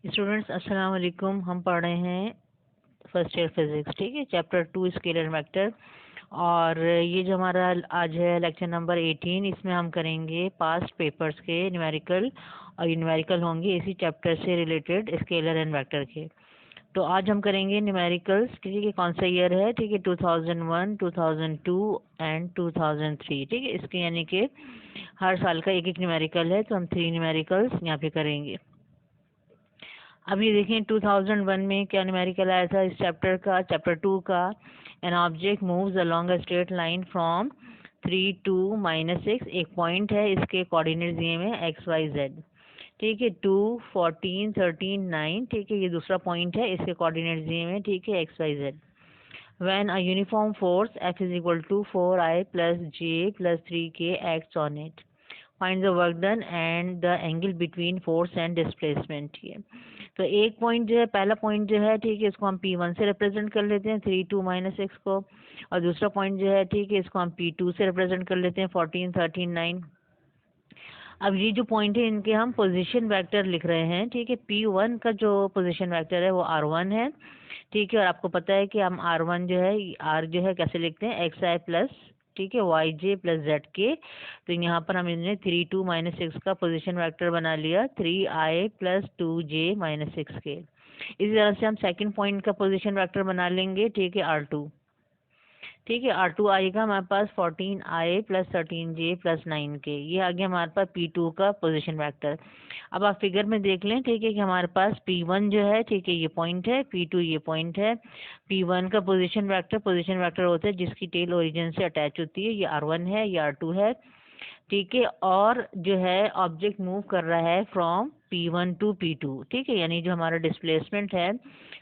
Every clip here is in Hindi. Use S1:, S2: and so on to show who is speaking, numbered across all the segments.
S1: स्टूडेंट्स अस्सलाम वालेकुम। हम पढ़ रहे हैं फर्स्ट ईयर फिजिक्स, ठीक है, चैप्टर 2 स्केलर वेक्टर। और ये जो हमारा आज है लेक्चर नंबर 18, इसमें हम करेंगे पास्ट पेपर्स के न्यूमेरिकल, और ये न्यूमेरिकल होंगे इसी चैप्टर से रिलेटेड स्केलर एंड वेक्टर के। तो आज हम करेंगे न्यूमेरिकल्स, ठीक है। कौन सा ईयर है? ठीक है, 2001, 2002 एंड 2003, ठीक है। इसके यानी कि हर साल का एक एक न्यूमेरिकल है, तो हम 3 न्यूमेरिकल्स यहाँ पे करेंगे। अब ये देखें 2001 में क्या न्यूमेरिकल आया था इस चैप्टर का, चैप्टर 2 का। An object moves along a straight line from 3 to -6। एक पॉइंट है, इसके कोऑर्डिनेट दिए हुए हैं XYZ, ठीक है। 2, 14, 13, 9, ठीक है। ये दूसरा पॉइंट है, इसके कोऑर्डिनेट दिए हुए हैं, ठीक है, XYZ। When a uniform force F is equal to 4I plus J plus 3K acts on it, find the work done and the angle between force and displacement। ठीक है, तो एक पॉइंट जो है, पहला पॉइंट जो है, ठीक है, इसको हम P1 से रिप्रेजेंट कर लेते हैं 3, 2, -6 को। और दूसरा पॉइंट जो है, ठीक है, इसको हम P2 से रिप्रेजेंट कर लेते हैं 14, 13, 9। अब ये जो पॉइंट है, इनके हम पोजीशन वेक्टर लिख रहे हैं, ठीक है। P1 का जो पोजीशन वेक्टर है वो R1 है, ठीक है। और आपको पता है कि हम R1 जो है, R जो है कैसे लिखते हैं, XI प्लस, ठीक है, YJ प्लस ZK। तो यहाँ पर हम इन्हें 3, 2, -6 का पोजीशन वेक्टर बना लिया, 3I प्लस 2J-6K। इसी तरह से हम सेकंड पॉइंट का पोजीशन वेक्टर बना लेंगे, ठीक है, R2, ठीक है। R2 आएगा हमारे पास 14I plus 13J plus 9K। ये आ गया हमारे पास P2 का पोजीशन वेक्टर। अब आप फिगर में देख लें, ठीक है, कि हमारे पास P1 जो है, ठीक है, ये पॉइंट है, P2 ये पॉइंट है। P1 का पोजीशन वेक्टर होता है जिसकी टेल ओरिजिन से अटैच होती है, ये R1 है, ये R2 है, ठीक है। और जो है ऑब्जेक्ट मूव कर रहा है फ्रॉम P1 टू P2, ठीक है, यानी जो हमारा डिस्प्लेसमेंट है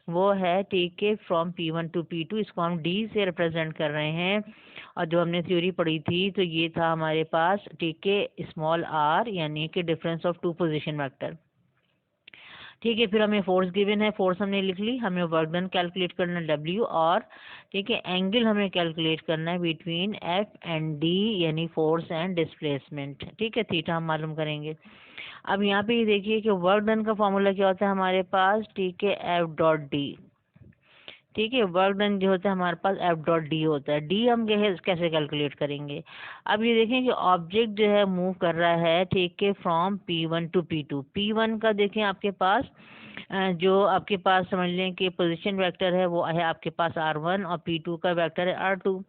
S1: वो है, ठीक है, फ्रॉम P1 टू P2। इसको हम D से रिप्रेजेंट कर रहे हैं। और जो हमने थ्योरी पढ़ी थी, तो ये था हमारे पास, ठीक है, स्मॉल r, यानी कि difference of two position vector, ठीक है। फिर हमें फोर्स गिवन है, फोर्स हमने लिख ली। हमें वर्क डन कैलकुलेट करना है W, और ठीक है, एंगल हमें कैलकुलेट करना है बिटवीन F एंड D, यानी फोर्स एंड डिस्प्लेसमेंट, ठीक है, थीटा हम मालूम करेंगे। अब यहाँ पे ये देखिए कि वर्क डन का फॉर्मूला क्या होता है हमारे पास, ठीक है, F.D, ठीक है। वर्क डन जो होता है हमारे पास F.D होता है। डी हम कैसे कैलकुलेट करेंगे? अब ये देखें कि ऑब्जेक्ट जो है मूव कर रहा है, ठीक है, from P1 to P2। P1 का देखें आपके पास, जो आपके पास समझ लें कि पोजीशन वेक्टर है वो है आपके पास R1, और P2 का वेक्टर है R2,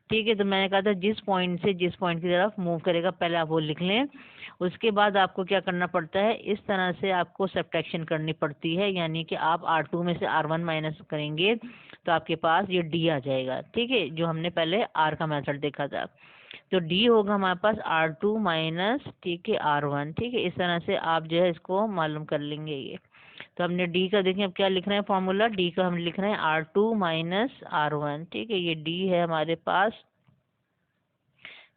S1: ठीक है। तो मैंने कहा था जिस पॉइंट से जिस पॉइंट की तरफ मूव करेगा पहले आप वो लिख लें। उसके बाद आपको क्या करना पड़ता है, इस तरह से आपको सब्ट्रैक्शन करनी पड़ती है, यानी कि आप R2 में से R1 माइनस करेंगे तो आपके पास ये D आ जाएगा, ठीक है, जो हमने पहले R का मेथड देखा था। तो D होगा हमारे पास R2 माइनस, ठीक है, R1, ठीक है। इस तरह से आप जो है इसको मालूम कर लेंगे ये। तो हमने D का देखें अब क्या लिख रहे हैं फॉर्मूला, D का हम लिख रहे हैं R2 माइनस R1, ठीक है। ये D है हमारे पास,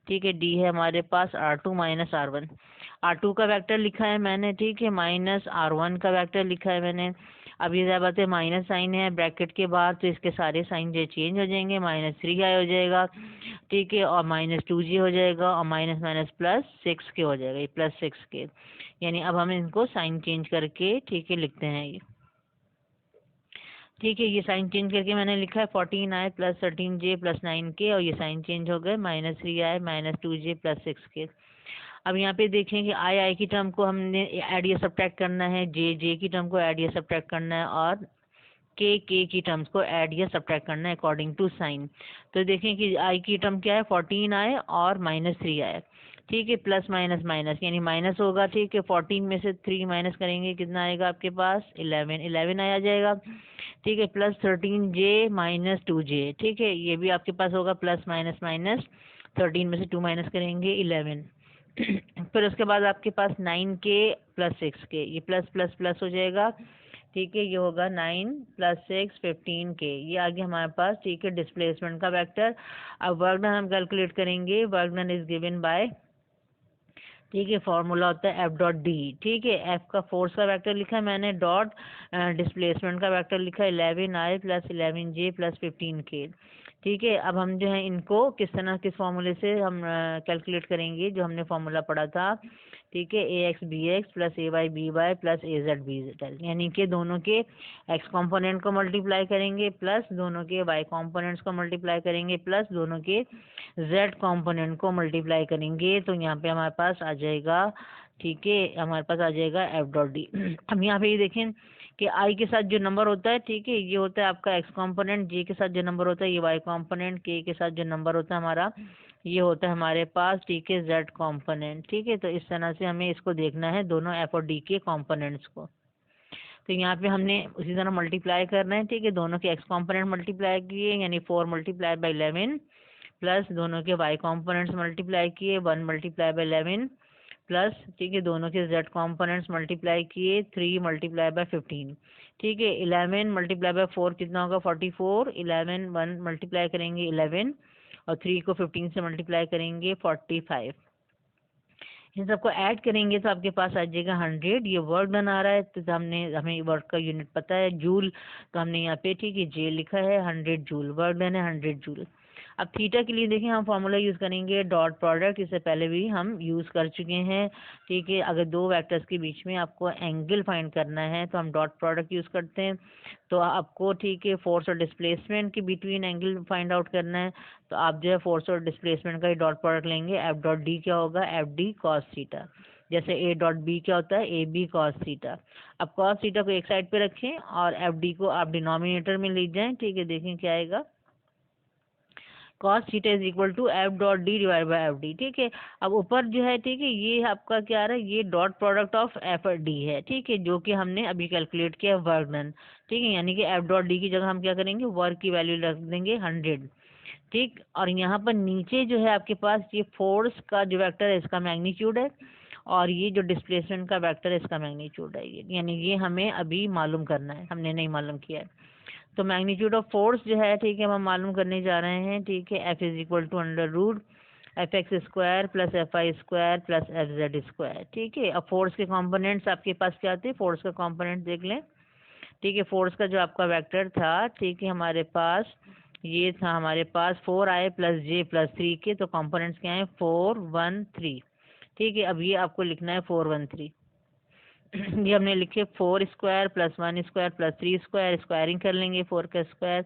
S1: ठीक है, D है हमारे पास R2 माइनस R1। R2 का वेक्टर लिखा है मैंने, ठीक है, माइनस R1 का वेक्टर लिखा है मैंने। अब ये क्या बात है, माइनस साइन है ब्रैकेट के बाद, तो इसके सारे साइन जो चेंज हो जाएंगे, -3i हो जाएगा, ठीक है, और -2j हो जाएगा, और माइनस माइनस प्लस 6k हो जाएगा, ये प्लस 6k। यानी अब हम इनको साइन चेंज करके, ठीक है, लिखते हैं ये, ठीक है। ये साइन चेंज करके मैंने लिखा है 14i plus 13j plus 9k, और ये साइन चेंज हो गए, -3i -2j प्लस 6k। अब यहाँ पे देखें कि आई की टर्म को हमने ऐड या सब्ट्रैक्ट करना है, जे की टर्म को ऐड या सब्ट्रैक्ट करना है, और के की टर्म्स को ऐड या सब्ट्रैक्ट करना है अकॉर्डिंग टू साइन। तो देखें कि आई की टर्म क्या है, 14i और -3i, ठीक है, प्लस माइनस माइनस यानी माइनस होगा, ठीक है। 14 में से 3 माइनस करेंगे, कितना आएगा आपके पास, 11 आ जाएगा, ठीक है। प्लस 13j -2j, ठीक है, ये भी आपके पास होगा, प्लस माइनस माइनस, 13 में से 2 माइनस करेंगे 11। फिर उसके बाद आपके पास 9k प्लस 6k, ये प्लस प्लस प्लस हो जाएगा, ठीक है। ये होगा 9 प्लस 6 15k, ये आ गया हमारे पास, ठीक है, डिस्प्लेसमेंट का वेक्टर। अब वर्क डन हम कैलकुलेट करेंगे। Work done is given by, ठीक है, फॉर्मूला होता है F.D, ठीक है। F का फोर्स का वेक्टर लिखा है मैंने, डॉट डिस्प्लेसमेंट का वेक्टर लिखा है 11i plus 11j plus 15k, ठीक है। अब हम जो है इनको किस तरह किस फॉर्मूले से हम कैलकुलेट करेंगे, जो हमने फॉर्मूला पढ़ा था, ठीक है, ए एक्स बी एक्स प्लस ए वाई बी वाई प्लस ए जेड बी जेड, यानी कि दोनों के एक्स कॉम्पोनेंट को मल्टीप्लाई करेंगे प्लस दोनों के वाई कॉम्पोनेंट्स को मल्टीप्लाई करेंगे प्लस दोनों के जेड कॉम्पोनेंट को मल्टीप्लाई करेंगे। तो यहाँ पे हमारे पास आ जाएगा, ठीक है, हमारे पास आ जाएगा एफ डॉट डी। अब यहाँ पे ये देखें कि आई के साथ जो नंबर होता है, ठीक है, ये होता है आपका एक्स कॉम्पोनेंट, जे के साथ जो नंबर होता है ये वाई कॉम्पोनेंट, के साथ जो नंबर होता है हमारा ये होता है हमारे पास, ठीक है, जेड कॉम्पोनेंट। ठीक है, तो इस तरह से हमें इसको देखना है दोनों एफ और डी के कॉम्पोनेंट्स को। तो यहाँ पे हमने उसी तरह मल्टीप्लाई करना है, ठीक है, दोनों के एक्स कॉम्पोनेंट मल्टीप्लाई किए यानी 4 मल्टीप्लाई बाई 11 प्लस दोनों के वाई कॉम्पोनेंट्स मल्टीप्लाई किए 1 मल्टीप्लाई बाई 11 प्लस, ठीक है, दोनों के जेड कॉम्पोनेंट्स मल्टीप्लाई किए 3 मल्टीप्लाई बाय 15। ठीक है, 11 मल्टीप्लाई बाय 4 कितना होगा 44, 11 1 मल्टीप्लाई करेंगे 11 और 3 को 15 से मल्टीप्लाई करेंगे 45। इन सबको ऐड करेंगे तो आपके पास आ जाएगा 100। ये वर्क डन आ रहा है तो हमें वर्क का यूनिट पता है जूल, तो हमने यहाँ पे, ठीक है, जे लिखा है 100 जूल, वर्क डन है 100 जूल। अब थीटा के लिए देखें हम फॉर्मूला यूज़ करेंगे डॉट प्रोडक्ट, इससे पहले भी हम यूज़ कर चुके हैं। ठीक है, अगर दो वेक्टर्स के बीच में आपको एंगल फाइंड करना है तो हम डॉट प्रोडक्ट यूज़ करते हैं। तो आपको, ठीक है, फोर्स और डिस्प्लेसमेंट के बिटवीन एंगल फाइंड आउट करना है तो आप जो है फोर्स और डिस्प्लेसमेंट का ही डॉट प्रोडक्ट लेंगे। एफ डॉट डी क्या होगा, एफ डी कॉस थीटा, जैसे ए डॉट बी क्या होता है, ए बी कॉस थीटा। अब कॉस थीटा को एक साइड पे रखें और एफ डी को आप डिनोमिनेटर में ले जाएं। ठीक है, देखें क्या आएगा, cos theta is equal to F dot D divide by F D. ठीक है, अब ऊपर जो है, ठीक है, ये आपका क्या आ रहा है, ये डॉट प्रोडक्ट ऑफ एफ और डी है। ठीक है, जो कि हमने अभी कैलकुलेट किया वर्क डन। ठीक है, यानी कि एफ डॉट डी की जगह हम क्या करेंगे, वर्क की वैल्यू रख देंगे 100। ठीक, और यहाँ पर नीचे जो है आपके पास ये फोर्स का जो वेक्टर है इसका मैग्नीट्यूड है और ये जो डिस्प्लेसमेंट का वेक्टर है इसका मैग्नीट्यूड है, यानी ये हमें अभी मालूम करना है, हमने नहीं मालूम किया है। तो मैग्नीट्यूड ऑफ फोर्स जो है, ठीक है, हम मालूम करने जा रहे हैं। ठीक है, F is equal to under root F X square plus F Y square plus F Z square. ठीक है, अब फोर्स के कंपोनेंट्स आपके पास क्या आते हैं, फोर्स का कंपोनेंट देख लें। ठीक है, फोर्स का जो आपका वेक्टर था, ठीक है, हमारे पास ये था, हमारे पास 4i प्लस जे प्लस 3 के, तो कंपोनेंट्स क्या हैं 4 1 3। ठीक है, अब ये आपको लिखना है 4 1 3। ये हमने लिखे 4 square plus 1 square plus 3 square, squaring कर लेंगे 4 का स्क्वायर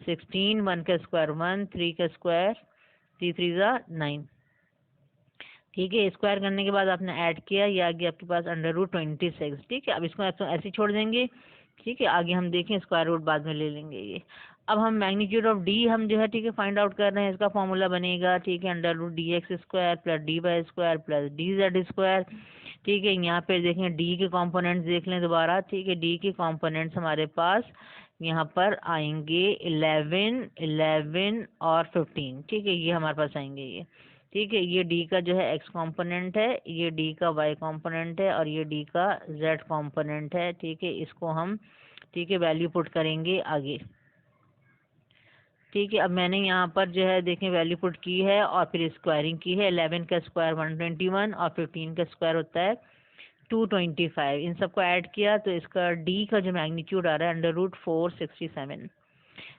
S1: 16, 1 का स्क्वायर 1, 3 का स्क्वायर 3 3 ज़ा 9। ठीक है, स्क्वायर करने के बाद आपने ऐड किया, ये आ गया आपके पास अंडर रूट 26। ठीक है, अब इसको ऐसे ही छोड़ देंगे। ठीक है, आगे हम देखें स्क्वायर रूट बाद में ले लेंगे ये। अब हम मैग्नीट्यूड ऑफ डी हम जो है, ठीक है, फाइंड आउट कर रहे हैं, इसका फॉर्मूला बनेगा, ठीक है, under root D X square plus D Y square plus D Z square. ठीक है, यहाँ पे देखें डी के कंपोनेंट्स देख लें दोबारा। ठीक है, डी के कंपोनेंट्स हमारे पास यहाँ पर आएंगे 11 11 और 15। ठीक है, ये हमारे पास आएंगे ये। ठीक है, ये डी का जो है एक्स कंपोनेंट है, ये डी का वाई कंपोनेंट है और ये डी का जेड कंपोनेंट है। ठीक है, इसको हम, ठीक है, वैल्यू पुट करेंगे आगे। ठीक है, अब मैंने यहाँ पर जो है देखें वैल्यू पुट की है और फिर स्क्वायरिंग की है। 11 का स्क्वायर 121 और 15 का स्क्वायर होता है 225। इन सबको ऐड किया तो इसका डी का जो मैग्नीट्यूड आ रहा है अंडर रूट 467।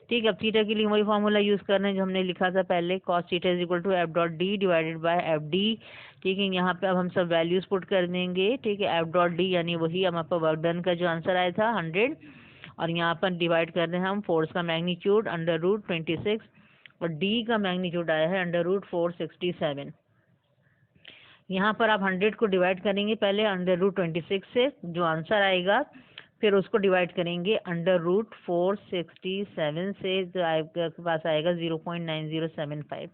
S1: ठीक है, अब थीटा के लिए वही फार्मूला यूज़ कर रहे हैं जो हमने लिखा था पहले, cos theta is equal to F dot D divided by F D. ठीक है, यहाँ पे अब हम सब वैल्यूज पुट कर देंगे। ठीक है, एफ डॉट डी यानी वही हमारे पास वर्क डन का जो आंसर आया था 100 और यहाँ पर डिवाइड कर रहे हैं हम फोर्स का मैग्नीट्यूड अंडर रूट 26 और डी का मैग्नीट्यूड आया है अंडर रूट 467। यहाँ पर आप 100 को डिवाइड करेंगे पहले अंडर रूट 26 से, जो आंसर आएगा फिर उसको डिवाइड करेंगे अंडर रूट 467 से, जो आपके पास आएगा 0.9075।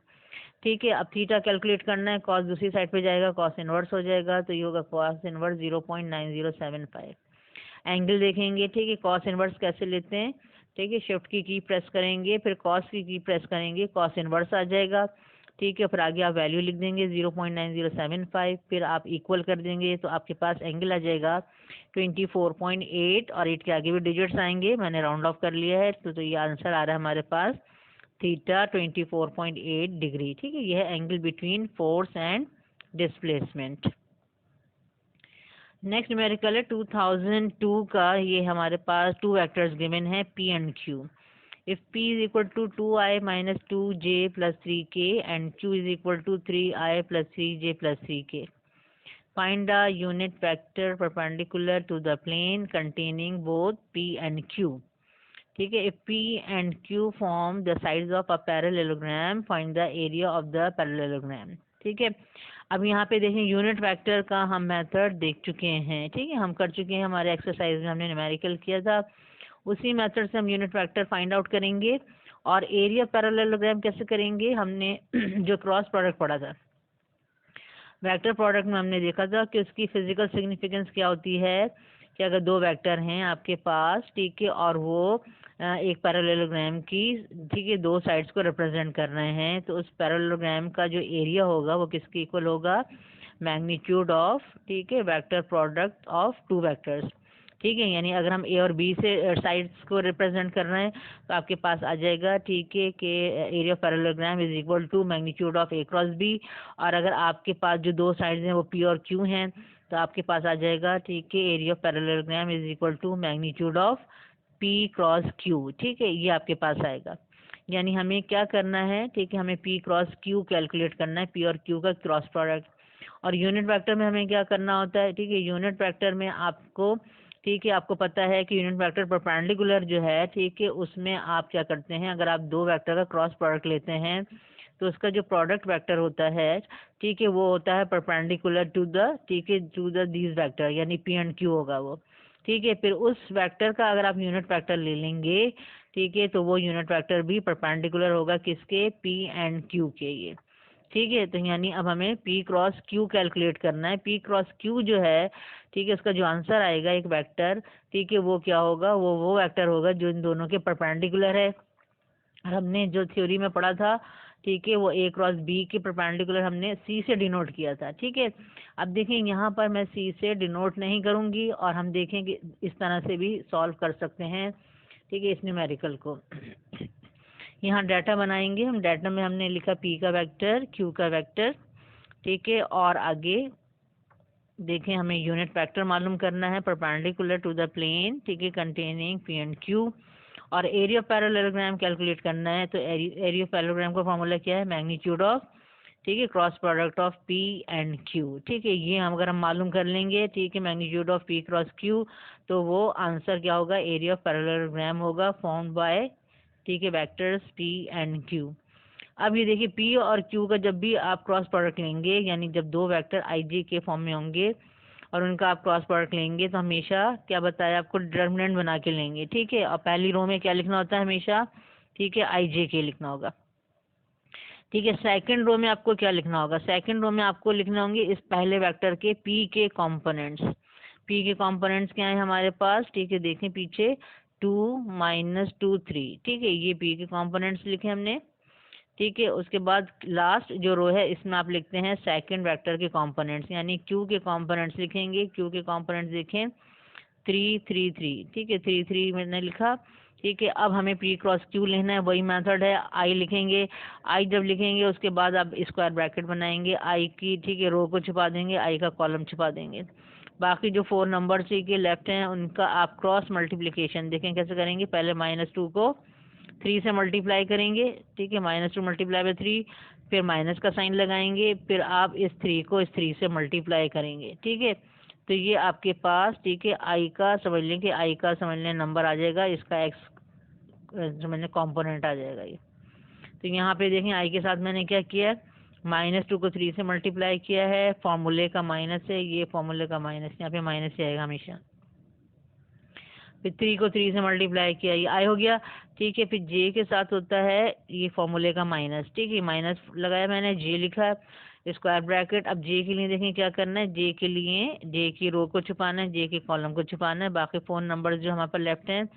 S1: ठीक है, अब थीटा कैलकुलेट करना है, कॉस दूसरी साइड पे जाएगा, कॉस इनवर्स हो जाएगा, तो ये होगा कॉस इनवर्स 0.9075। एंगल देखेंगे। ठीक है, कॉस इनवर्स कैसे लेते हैं, ठीक है, शिफ्ट की प्रेस करेंगे फिर कॉस की प्रेस करेंगे, कॉस इनवर्स आ जाएगा। ठीक है, फिर आगे आप वैल्यू लिख देंगे 0.9075, फिर आप इक्वल कर देंगे तो आपके पास एंगल आ जाएगा 24.8 और 8 के आगे भी डिजिट्स आएंगे, मैंने राउंड ऑफ कर लिया है। तो ये आंसर आ रहा है हमारे पास थीटा 24.8 डिग्री। ठीक है, यह है angle between force and displacement. Next numerical है 2002 का, ये हमारे पास टू वेक्टर्स गिवन है P and Q। If P is equal to 2i minus 2j plus 3k and Q is equal to 3i plus 3j plus 3k। Find the unit vector perpendicular to the plane containing both P and Q। ठीक है, P and Q form the sides of a parallelogram, find the area of the parallelogram. ठीक है, अब यहाँ पे देखें यूनिट वेक्टर का हम मेथड देख चुके हैं। ठीक है, हम कर चुके हैं, हमारे एक्सरसाइज में हमने न्यूमेरिकल किया था, उसी मेथड से हम यूनिट वेक्टर फाइंड आउट करेंगे। और एरिया पैरेललोग्राम कैसे करेंगे, हमने जो क्रॉस प्रोडक्ट पढ़ा था वेक्टर प्रोडक्ट में, हमने देखा था कि उसकी फिजिकल सिग्निफिकेंस क्या होती है कि अगर दो वेक्टर हैं आपके पास, ठीक है, और वो एक पैरेललोग्राम की, ठीक है, दो साइड्स को रिप्रेजेंट कर रहे हैं, तो उस पैरेललोग्राम का जो एरिया होगा वो किसके इक्वल होगा, मैग्नीट्यूड ऑफ, ठीक है, vector product of to vectors. ठीक है, यानी अगर हम ए और बी से साइड्स को रिप्रेजेंट कर रहे हैं तो आपके पास आ जाएगा, ठीक है, कि area of parallelogram is equal to magnitude of A cross B. और अगर आपके पास जो दो साइड्स हैं वो पी और क्यू हैं तो आपके पास आ जाएगा, ठीक है, area of parallelogram is equal to magnitude of P cross Q. ठीक है, ये आपके पास आएगा। यानी हमें क्या करना है, ठीक है, हमें पी क्रॉस क्यू कैलकुलेट करना है, पी और क्यू का क्रॉस प्रोडक्ट। और यूनिट वेक्टर में हमें क्या करना होता है, ठीक है, यूनिट वेक्टर में आपको, ठीक है, आपको पता है कि यूनिट वेक्टर परपेंडिकुलर जो है, ठीक है, उसमें आप क्या करते हैं, अगर आप दो वेक्टर का क्रॉस प्रोडक्ट लेते हैं तो उसका जो प्रोडक्ट वेक्टर होता है, ठीक है, वो होता है परपेंडिकुलर टू द, ठीक है, टू द दीज वेक्टर, यानी पी एंड क्यू होगा वो। ठीक है, फिर उस वेक्टर का अगर आप यूनिट वेक्टर ले लेंगे, ठीक है, तो वो यूनिट वेक्टर भी परपेंडिकुलर होगा किसके, पी एंड क्यू के। ये ठीक है, तो यानी अब हमें P क्रॉस Q कैलकुलेट करना है। P क्रॉस Q जो है, ठीक है, उसका जो आंसर आएगा एक वेक्टर, ठीक है, वो क्या होगा, वो वेक्टर होगा जो इन दोनों के परपेंडिकुलर है। और हमने जो थ्योरी में पढ़ा था, ठीक है, वो A क्रॉस B के परपेंडिकुलर हमने C से डिनोट किया था। ठीक है, अब देखें यहाँ पर मैं C से डिनोट नहीं करूँगी और हम देखेंगे इस तरह से भी सॉल्व कर सकते हैं, ठीक है, इस न्यूमेरिकल को। यहाँ डाटा बनाएंगे हम, डाटा में हमने लिखा P का वेक्टर, Q का वेक्टर, ठीक है, और आगे देखें हमें यूनिट वेक्टर मालूम करना है परपेंडिकुलर टू द प्लेन, ठीक है, कंटेनिंग P एंड Q। और एरिया पैरेललोग्राम कैलकुलेट करना है, तो एरिया पैरेललोग्राम का फॉर्मूला क्या है, मैग्नीट्यूड ऑफ, ठीक है, cross product of P and Q। ठीक है, ये हम अगर हम मालूम कर लेंगे, ठीक है, magnitude of P cross Q, तो वो आंसर क्या होगा, एरिया ऑफ पैरेललोग्राम होगा फॉर्म्ड बाय, ठीक है, वेक्टर्स P एंड Q। अब ये देखिए P और Q का जब भी आप क्रॉस प्रोडक्ट लेंगे, यानी जब दो वेक्टर IJ के फॉर्म में होंगे और उनका आप क्रॉस प्रोडक्ट लेंगे, तो हमेशा क्या बताया आपको, डिटर्मिनेंट बना के लेंगे। ठीक है, और पहली रो में क्या लिखना होता है हमेशा, ठीक है, IJ लिखना होगा। ठीक है, सेकंड रो में आपको क्या लिखना होगा, सेकंड रो में आपको लिखना होंगे इस पहले वेक्टर के P के कंपोनेंट्स। P के कंपोनेंट्स क्या है हमारे पास, ठीक है, देखें पीछे 2 -2 3, ठीक है, ये P के कंपोनेंट्स लिखे हमने। ठीक है, उसके बाद लास्ट जो रो है इसमें आप लिखते हैं सेकंड वेक्टर के कंपोनेंट्स, यानी Q के कंपोनेंट्स लिखेंगे। Q के कंपोनेंट्स देखें 3 3 3, ठीक है, 3 3 मैंने लिखा। ठीक है, अब हमें P क्रॉस Q लेना है, वही मेथड है, I लिखेंगे। I जब लिखेंगे उसके बाद आप स्क्वायर ब्रैकेट बनाएंगे I की, ठीक है, रो को छुपा देंगे, I का कॉलम छुपा देंगे। बाकी जो 4 नंबर के लेफ्ट हैं उनका आप क्रॉस मल्टीप्लिकेशन देखें कैसे करेंगे, पहले -2 को 3 से मल्टीप्लाई करेंगे, ठीक है, -2 मल्टीप्लाई बाय 3, फिर माइनस का साइन लगाएंगे, फिर आप इस 3 को इस 3 से मल्टीप्लाई करेंगे। ठीक है, तो ये आपके पास, ठीक है, I का समझ लें कि I का समझ लें नंबर आ जाएगा, इसका X समझ लें कॉम्पोनेंट आ जाएगा ये। तो यहाँ पे देखें I के साथ मैंने क्या किया, -2 को 3 से मल्टीप्लाई किया है, फॉर्मूले का माइनस है, ये फॉर्मूले का माइनस, यहाँ पे माइनस ही आएगा हमेशा। फिर 3 को 3 से मल्टीप्लाई किया, ये I हो गया। ठीक है, फिर J के साथ होता है ये फॉर्मूले का माइनस, ठीक है, माइनस लगाया मैंने, J लिखा है स्क्वायर ब्रैकेट। अब J के लिए देखें क्या करना है, J के लिए J की रो को छुपाना है, J के कॉलम को छुपाना है, बाकी 4 नंबर जो हमारे पास लेफ्ट हैं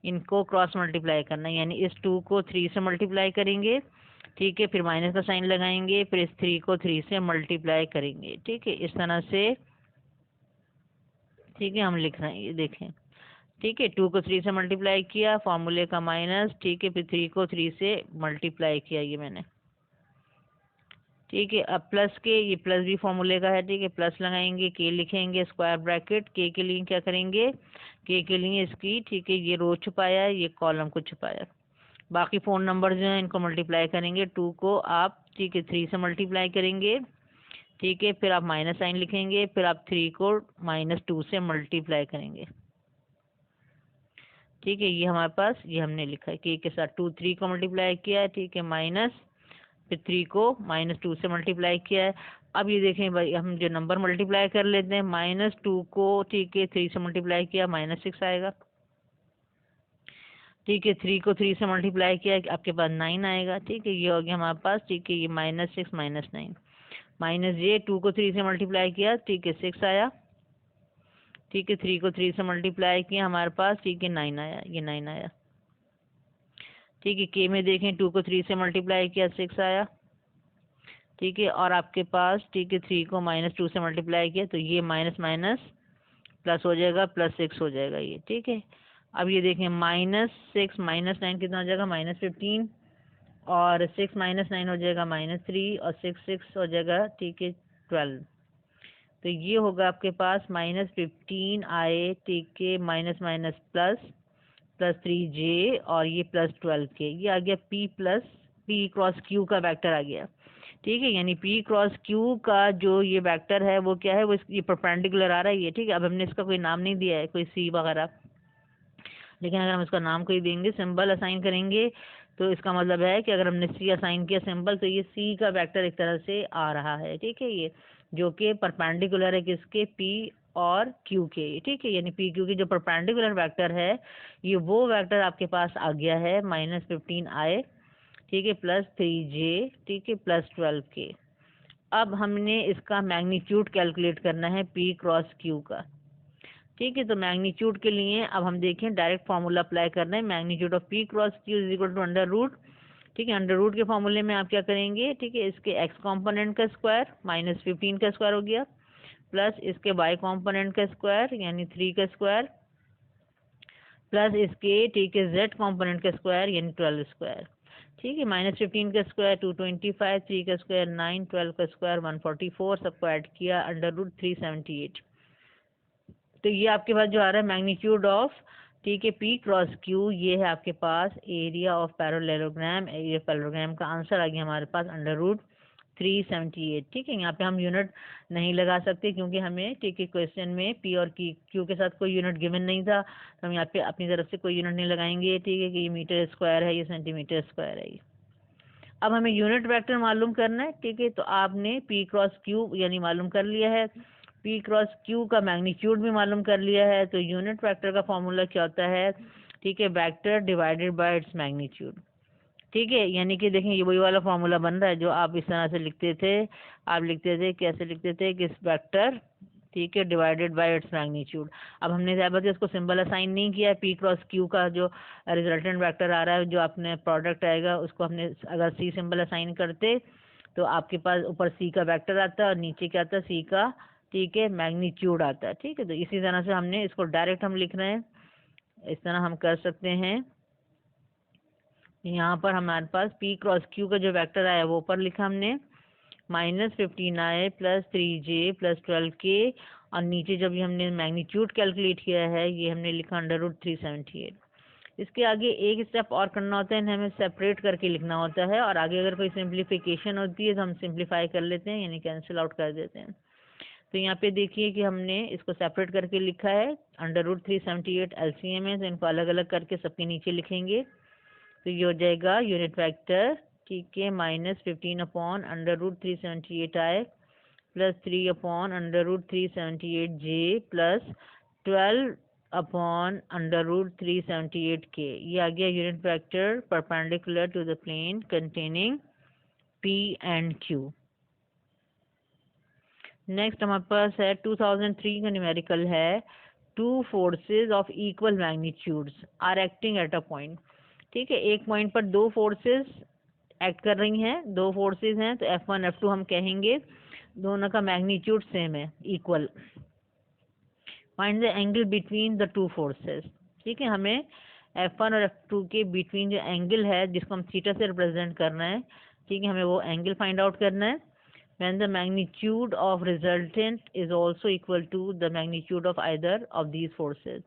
S1: इनको क्रॉस मल्टीप्लाई करना है, यानी इस 2 को 3 से मल्टीप्लाई करेंगे, ठीक है, फिर माइनस का साइन लगाएंगे, फिर इस 3 को 3 से मल्टीप्लाई करेंगे। ठीक है, इस तरह से, ठीक है, हम लिख रहे हैं, ये देखें, ठीक है, 2 को 3 से मल्टीप्लाई किया, फॉर्मूले का माइनस, ठीक है, फिर 3 को 3 से मल्टीप्लाई किया, ये मैंने। ठीक है, अब प्लस के, ये प्लस भी फॉर्मूले का है, ठीक है, प्लस लगाएंगे, के लिखेंगे स्क्वायर ब्रैकेट, के लिए क्या करेंगे, के लिए इसकी, ठीक है, ये रो छुपाया, ये कॉलम को छुपाया, बाकी 4 नंबर जो हैं इनको मल्टीप्लाई करेंगे। 2 को आप, ठीक है, 3 से मल्टीप्लाई करेंगे, ठीक है। फिर आप माइनस साइन लिखेंगे, फिर आप 3 को -2 से मल्टीप्लाई करेंगे। ठीक है, ये हमारे पास ये हमने लिखा है कि के साथ 3 को मल्टीप्लाई किया है। ठीक है, माइनस फिर 3 को -2 से मल्टीप्लाई किया है। अब ये देखें भाई, हम जो नंबर मल्टीप्लाई कर लेते हैं, -2 को ठीक है 3 से मल्टीप्लाई किया -6 आएगा। ठीक है, 3 को 3 से मल्टीप्लाई किया आपके पास 9 आएगा। ठीक है, ये हो गया हमारे पास। ठीक है, ये -6 -9 माइनस ये 2 को 3 से मल्टीप्लाई किया, ठीक है 6 आया। ठीक है, 3 को 3 से मल्टीप्लाई किया हमारे पास, ठीक है 9 आया, ये 9 आया। ठीक है, के में देखें 2 को 3 से मल्टीप्लाई किया 6 आया। ठीक है, और आपके पास ठीक है 3 को -2 से मल्टीप्लाई किया तो ये माइनस माइनस प्लस हो जाएगा, +6 हो जाएगा ये। ठीक है, अब ये देखें -6 -9 कितना हो जाएगा, -15, और 6 -9 हो जाएगा -3, और 6 हो जाएगा ठीक है 12। तो ये होगा आपके पास -15 आए, ठीक है, माइनस माइनस प्लस +3j, और ये +12k, ये आ गया P क्रॉस Q का वेक्टर आ गया। ठीक है, यानी P क्रॉस Q का जो ये वेक्टर है वो क्या है, वो ये परपेंडिकुलर आ रहा है ये। ठीक है, अब हमने इसका कोई नाम नहीं दिया है, कोई C वगैरह, लेकिन अगर हम इसका नाम कोई देंगे, सिंबल असाइन करेंगे, तो इसका मतलब है कि अगर हमने C असाइन किया सिंबल, तो ये C का वेक्टर एक तरह से आ रहा है। ठीक है, ये जो कि परपेंडिकुलर है किसके, P और Q के। ठीक है, यानी P Q की जो परपेंडिकुलर वेक्टर है, ये वो वेक्टर आपके पास आ गया है -15i, ठीक है, +3j, ठीक है, +12k। अब हमने इसका मैग्नीट्यूड कैलकुलेट करना है P क्रॉस Q का। ठीक है, तो मैग्नीट्यूड के लिए अब हम देखें, डायरेक्ट फार्मूला अप्लाई करना है। Magnitude of P cross Q is equal to under root. ठीक है, अंडर रूट के फॉर्मूले में आप क्या करेंगे, ठीक है, इसके x कॉम्पोनेंट का स्क्वायर -15 का स्क्वायर हो गया, प्लस इसके y कॉम्पोनेंट का स्क्वायर यानी 3 का स्क्वायर, प्लस इसके ठीक है z कॉम्पोनेंट का स्क्वायर यानी 12 स्क्वायर। ठीक है, -15 का स्क्वायर 225, 3 का स्क्वायर 9, 12 का स्क्वायर 144, सबको ऐड किया अंडर रूट 378। तो ये आपके पास जो आ रहा है मैग्नीट्यूड ऑफ ठीक है P क्रॉस Q, ये है आपके पास area of parallelogram. Area parallelogram का आंसर आ गया हमारे पास अंडर रूट 378। ठीक है, यहाँ पे हम यूनिट नहीं लगा सकते क्योंकि हमें ठीक है क्वेश्चन में P और Q के साथ कोई यूनिट गिवन नहीं था, तो हम यहाँ पे अपनी तरफ से कोई यूनिट नहीं लगाएंगे। ठीक है, कि ये मीटर स्क्वायर है, ये सेंटीमीटर स्क्वायर है ये। अब हमें यूनिट वेक्टर मालूम करना है। ठीक है, तो आपने P क्रॉस Q यानी मालूम कर लिया है, P क्रॉस Q का मैग्नीट्यूड भी मालूम कर लिया है, तो यूनिट वेक्टर का फॉर्मूला क्या होता है, ठीक है, vector divided by its magnitude. ठीक है, यानी कि देखें ये वही वाला फॉर्मूला बन रहा है जो आप इस तरह से लिखते थे। आप लिखते थे, कैसे लिखते थे कि इस वेक्टर ठीक है डिवाइडेड बाय इट्स मैग्नीट्यूड। अब हमने ज़्यादा इसको सिंबल असाइन नहीं किया है। P क्रॉस Q का जो रिजल्टेंट वेक्टर आ रहा है, जो आपने प्रोडक्ट आएगा, उसको हमने अगर C सिंबल असाइन करते तो आपके पास ऊपर C का वेक्टर आता है और नीचे क्या आता है, C का ठीक है मैग्नीट्यूड आता है। ठीक है, तो इसी तरह से हमने इसको डायरेक्ट हम लिख रहे हैं, इस तरह हम कर सकते हैं। यहाँ पर हमारे पास P क्रॉस Q का जो वेक्टर आया वो ऊपर लिखा हमने -15i +3j +12k, और नीचे जब ये हमने मैग्नीट्यूड कैलकुलेट किया है ये हमने लिखा अंडर रूट 378। इसके आगे एक स्टेप और करना होता है, इन्हें हमें सेपरेट करके लिखना होता है, और आगे अगर कोई सिंप्लीफिकेशन होती है तो हम सिंप्लीफाई कर लेते हैं यानी कैंसिल आउट कर देते हैं। तो यहाँ पे देखिए कि हमने इसको सेपरेट करके लिखा है, अंडर रूट 378 LCM है, तो इनको अलग अलग करके सबके नीचे लिखेंगे। तो ये हो जाएगा यूनिट वेक्टर ठीक है -15 upon under root 378i +3 upon under root 378j +12 upon under root 378k। ये आ गया unit vector perpendicular to the plane containing P and Q। Next हमारे पास है 2003 का न्यूमेरिकल है, 2 forces of equal magnitudes are acting at a point. ठीक है, एक पॉइंट पर दो फोर्सेस एक्ट कर रही हैं, दो फोर्सेस हैं, तो F1 F2 हम कहेंगे, दोनों का मैग्नीट्यूड सेम है, equal. Find the angle between the two forces. ठीक है, हमें F1 और F2 के बिटवीन जो एंगल है जिसको हम थीटा से रिप्रेजेंट करना है, ठीक है, हमें वो एंगल फाइंड आउट करना है। when the magnitude of resultant is also equal to the magnitude of either of these forces।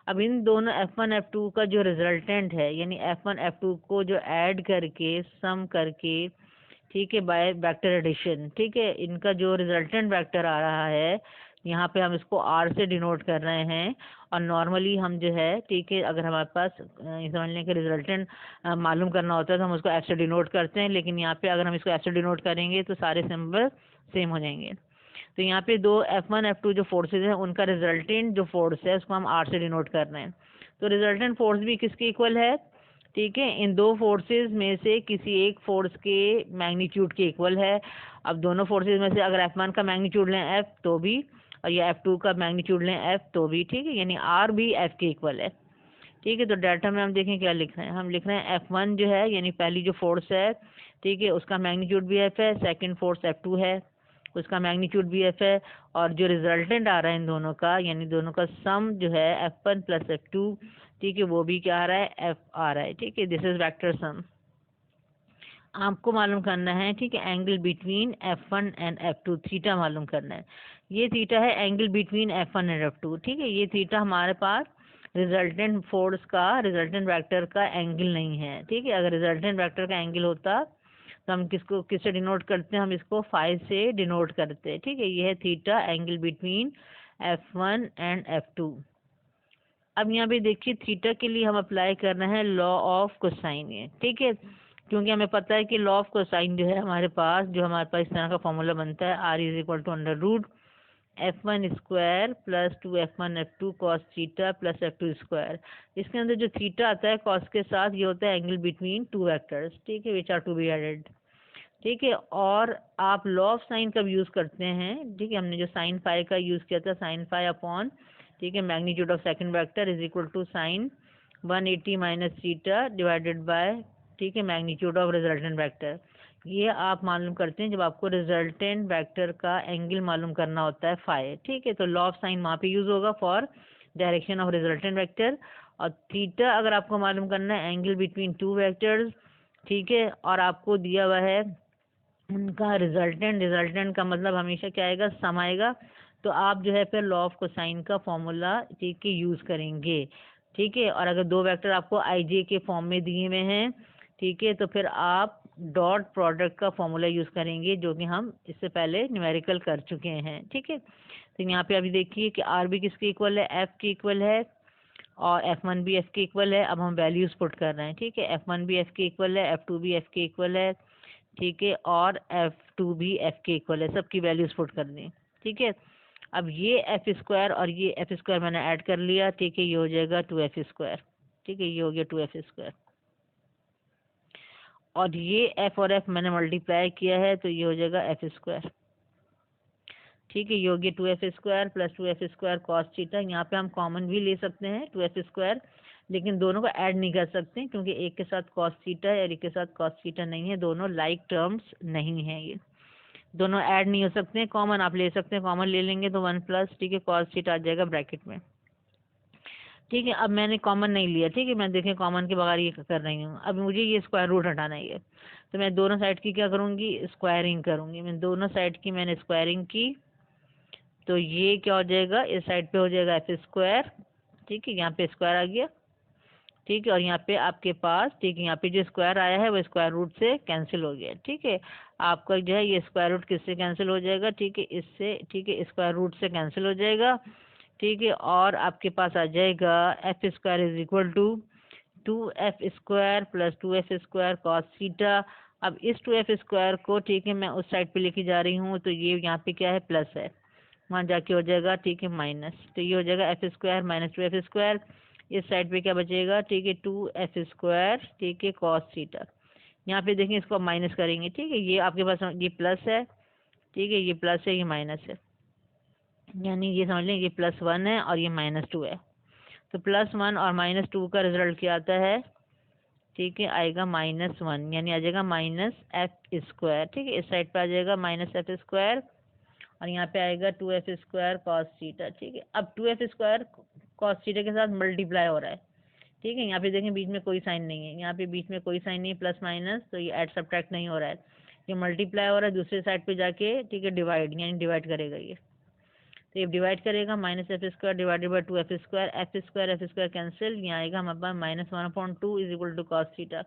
S1: अब इन दोनों F1 F2 का जो रिजल्टेंट है यानी F1 F2 को जो ऐड करके सम करके ठीक है, बाय वेक्टर एडिशन। ठीक है, इनका जो रिजल्टेंट वेक्टर आ रहा है यहाँ पे हम इसको आर से डिनोट कर रहे हैं। और नॉर्मली हम जो है, ठीक है, अगर हमारे पास समझ लें कि रिजल्टेंट मालूम करना होता है तो हम उसको एफ से डिनोट करते हैं, लेकिन यहाँ पे अगर हम इसको एफ से डिनोट करेंगे तो सारे सिंबल सेम हो जाएंगे। तो यहाँ पे दो F1 F2 जो फोर्सेज हैं उनका रिजल्टेंट जो फोर्स है उसको हम आर से डिनोट कर रहे हैं। तो रिजल्टेंट फोर्स भी किसके इक्वल है? ठीक है, इन दो फोर्सेस में से किसी एक फोर्स के मैग्नीट्यूड के इक्वल है। अब दोनों फोर्सेस में से अगर F1 का मैग्नीट्यूड लें F तो भी, और ये F2 का मैग्नीट्यूड लें F तो भी, ठीक है, यानी R भी F के इक्वल है। ठीक है, तो डाटा में हम देखें क्या लिख रहे हैं। हम लिख रहे हैं F1 जो है यानी पहली जो फोर्स है, ठीक है, उसका मैग्नीट्यूड भी F है। सेकंड फोर्स F2 है, उसका मैग्नीट्यूड भी F है। और जो रिजल्टेंट आ रहा है इन दोनों का, यानी दोनों का सम जो है F1 प्लस F2, ठीक है, वो भी क्या आ रहा है? F आ रहा है। ठीक है, दिस इज वेक्टर सम। आपको मालूम करना है, ठीक है, angle between F1 and F2, theta मालूम करना है। ये थीटा है angle between F1 and F2। ठीक है, ये थीटा हमारे पास रिजल्टेंट फोर्स का, रिजल्टेंट वेक्टर का एंगल नहीं है। ठीक है, अगर रिजल्टेंट वेक्टर का एंगल होता तो हम किससे डिनोट करते हैं? हम इसको फाई से डिनोट करते हैं। ठीक है, ये है theta angle between F1 and F2। अब यहाँ पे देखिए थीटा के लिए हम अप्लाई कर रहे हैं लॉ ऑफ कोसाइन। ये ठीक है, क्योंकि हमें पता है कि लॉ ऑफ कोसाइन जो है हमारे पास इस तरह का फॉर्मूला बनता है, R is equal to under root F1 square plus 2F1 F2 cos theta plus F2 square. इसके अंदर जो थीटा आता है कॉस के साथ, ये होता है एंगल बिटवीन टू वेक्टर्स, ठीक है, which are to be added. ठीक है, और आप लॉ ऑफ साइन कब यूज़ करते हैं? ठीक है, हमने जो साइन फाई का यूज़ किया था, साइन फाई अपॉन, ठीक है, magnitude of second vector is equal to sine 180 minus theta divided by, ठीक है, मैग्नीट्यूड ऑफ रिजल्टेंट वेक्टर। ये आप मालूम करते हैं जब आपको रिजल्टेंट वेक्टर का एंगल मालूम करना होता है फाई। ठीक है, तो लॉ ऑफ साइन वहाँ पे यूज़ होगा for direction of resultant vector. और थीटा अगर आपको मालूम करना है एंगल बिटवीन टू वेक्टर्स, ठीक है, और आपको दिया हुआ है उनका रिजल्टेंट का मतलब हमेशा क्या आएगा? सम आएगा। तो आप जो है फिर लॉ ऑफ कोसाइन का फॉर्मूला, ठीक है, यूज़ करेंगे। ठीक है, और अगर दो वेक्टर आपको आई जे के फॉर्म में दिए हुए हैं, ठीक है, तो फिर आप डॉट प्रोडक्ट का फॉर्मूला यूज़ करेंगे, जो कि हम इससे पहले न्यूमेरिकल कर चुके हैं। ठीक है, तो यहाँ पे अभी देखिए कि आर भी किसके इक्वल है? एफ के इक्वल है, और F1 भी F के इक्वल है। अब हम वैल्यूज़ पुट कर रहे हैं। ठीक है, F1 भी F के इक्वल है, F2 भी F के इक्वल है, ठीक है, और F2 भी F के इक्वल है। सबकी वैल्यूज़ पुट कर दी। ठीक है, अब ये एफ स्क्वायर और ये एफ स्क्वायर मैंने ऐड कर लिया। ठीक है, ये हो जाएगा 2F स्क्वायर। ठीक है, ये हो गया 2F स्क्वायर, और ये F और F मैंने मल्टीप्लाई किया है तो ये हो जाएगा F स्क्वायर। ठीक है, ये हो गया 2F square plus 2F square cos theta. यहाँ पे हम कॉमन भी ले सकते हैं 2F स्क्वायर, लेकिन दोनों को ऐड नहीं कर सकते क्योंकि एक के साथ कॉस थीटा है और एक के साथ कॉस थीटा नहीं है, दोनों लाइक टर्म्स नहीं है, ये दोनों ऐड नहीं हो सकते हैं। कॉमन आप ले सकते हैं, कॉमन ले लेंगे तो 1 प्लस, ठीक है, कॉस थीटा आ जाएगा ब्रैकेट में। ठीक है, अब मैंने कॉमन नहीं लिया। ठीक है, मैं देखें कॉमन के बगैर ये कर रही हूँ। अब मुझे ये स्क्वायर रूट हटाना है, तो मैं दोनों साइड की क्या करूँगी? स्क्वायरिंग करूँगी। मैं दोनों साइड की मैंने स्क्वायरिंग की, तो ये क्या हो जाएगा? इस साइड पे हो जाएगा F स्क्वायर। ठीक है, यहाँ पे स्क्वायर आ गया। ठीक है, और यहाँ पे आपके पास, ठीक है, यहाँ पे जो स्क्वायर आया है वो स्क्वायर रूट से कैंसिल हो गया। ठीक है, आपका जो है ये स्क्वायर रूट किससे कैंसिल हो जाएगा? ठीक है, इससे, ठीक है, स्क्वायर रूट से कैंसिल हो जाएगा। ठीक है, और आपके पास आ जाएगा F square is equal to 2F square plus 2F square cos theta. अब इस 2F स्क्वायर को, ठीक है, मैं उस साइड पे लेके जा रही हूँ, तो ये यहाँ पे क्या है? प्लस है, वहाँ जाके हो जाएगा, ठीक है, माइनस। तो ये हो जाएगा F square minus 2F square. इस साइड पे क्या बचेगा? ठीक है, 2F स्क्वायर, ठीक है, कॉस थीटा। यहाँ पे देखें, इसको माइनस करेंगे। ठीक है, ये आपके पास ये प्लस है, ठीक है, ये प्लस है, ये माइनस है, यानी ये समझ लें ये +1 है और ये -2 है। तो +1 और -2 का रिजल्ट क्या आता है? ठीक है, आएगा -1, यानी आ जाएगा -F स्क्वायर। ठीक है, इस साइड पे आ जाएगा -F स्क्वायर, और यहाँ पे आएगा 2F स्क्वायर कॉस थीटा। ठीक है, अब 2F स्क्वायर कॉस थीटा के साथ मल्टीप्लाई हो रहा है। ठीक है, यहाँ पे देखें बीच में कोई साइन नहीं है, यहाँ पे बीच में कोई साइन नहीं है, प्लस माइनस, तो ये ऐड सब्ट्रैक्ट नहीं हो रहा है, ये मल्टीप्लाई हो रहा है। दूसरे साइड पे जाके, ठीक है, डिवाइड, यानी डिवाइड करेगा ये, तो ये डिवाइड करेगा -F square divided by 2F square, F square cancel, यहाँ आएगा हमारे पास -1/2 is equal to cos theta.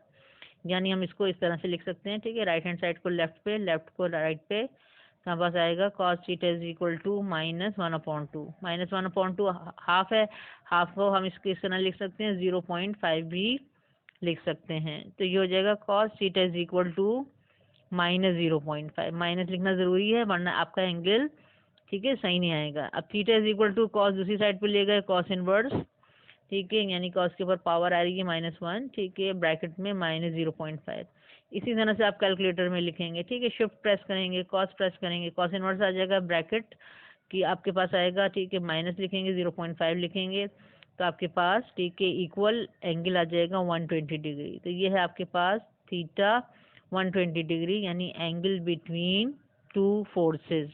S1: यानी हम इसको इस तरह से लिख सकते हैं, ठीक है, राइट हैंड साइड को लेफ्ट पे, लेफ्ट को राइट पे, तो हमारे पास आएगा cos theta is equal to -1/2। -1/2 half है, हाफ को हम इसके इस तरह लिख सकते हैं 0.5 भी लिख सकते हैं। तो ये हो जाएगा cos theta is equal to -0.5। Minus लिखना ज़रूरी है वरना आपका एंगल, ठीक है, सही नहीं आएगा। अब theta is equal to cos दूसरी साइड पे ले गए, कॉस इनवर्स, ठीक है, यानी कॉस के ऊपर पावर आ रही है -1, ठीक है, ब्रैकेट में -0.5। इसी तरह से आप कैलकुलेटर में लिखेंगे, ठीक है, शिफ्ट प्रेस करेंगे, कॉस प्रेस करेंगे, कॉस इनवर्स आ जाएगा, ब्रैकेट की आपके पास आएगा, ठीक है, माइनस लिखेंगे, 0.5 लिखेंगे, तो आपके पास, ठीक है, इक्वल एंगल आ जाएगा 120 डिग्री। तो ये है आपके पास थीटा 120 डिग्री, यानी एंगल बिटवीन टू फोर्सेस।